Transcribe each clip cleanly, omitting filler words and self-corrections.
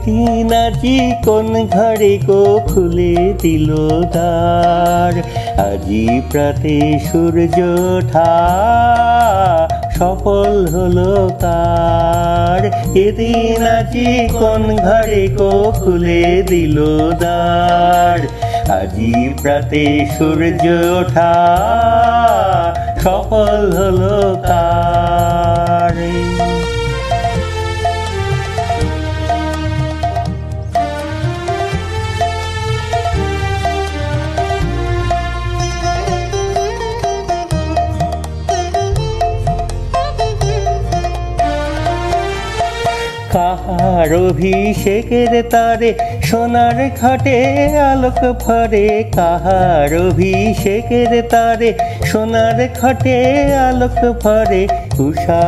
এদিন আজি কোন ঘরে গো খুলে দিল দ্বার। আজি প্রাতে সূর্য ওঠা সফল হলো কার। এদিন আজি কোন ঘরে গো খুলে দিল দ্বার। আজি প্রাতে সূর্য ওঠা সফল হলো কার। কাহার অভিষেকের তারে সোনার ঘটে আলোক ভরে। কাহার অভিষেকের তারে সোনার ঘটে আলোক ভরে। উষা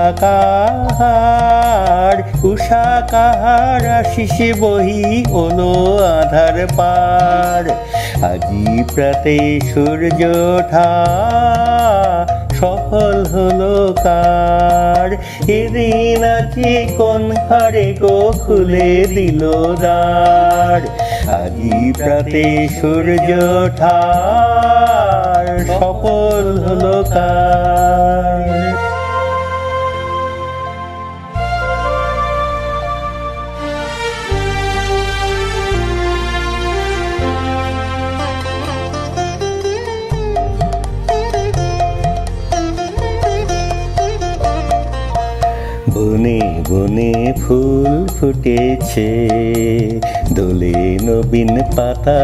কাহার আশিস বহি ওলো আধার পার। আজি প্রাতে সূর্য ওঠা সফল হলো কার। এদিন আজি কোন ঘরে গো খুলে দিল দ্বার। আজি প্রাতে সূর্য ওঠা সফল হলো কার। বনে বনে ফুল ফুটেছে দোলে নবীন পাতা।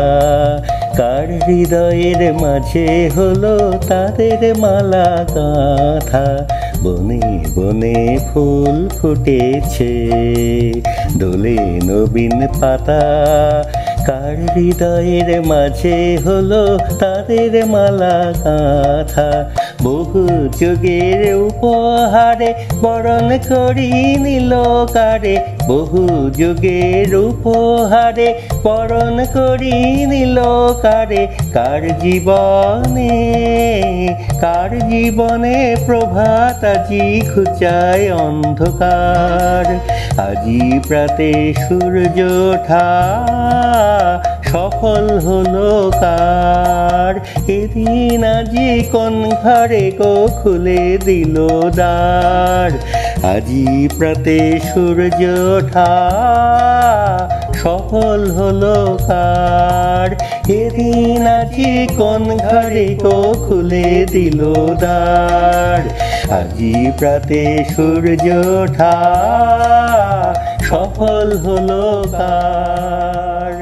কার হৃদয়ের মাঝে হলো তাদের মালা গাঁথা। বনে বনে ফুল ফুটেছে দোলে নবীন পাতা। কার হৃদয়ের মাঝে হলো তাদের মালা গাঁথা। বহু যুগের উপহারে বরণ করি নিল কারে। বহু যুগের উপহারে বরণ করি নিল কারে। কার জীবনে প্রভাত আজি ঘুচায় অন্ধকার। আজি প্রাতে সূর্য ওঠা সফল হলো কার। এদিন আজি কোন ঘরে গো খুলে দিল দ্বার। আজি প্রাতে সূর্য ওঠা সফল হলো কার। এদিন আজি কোন ঘরে গো খুলে দিল দ্বার। আজি প্রাতে সূর্য ওঠা সফল হলো কার।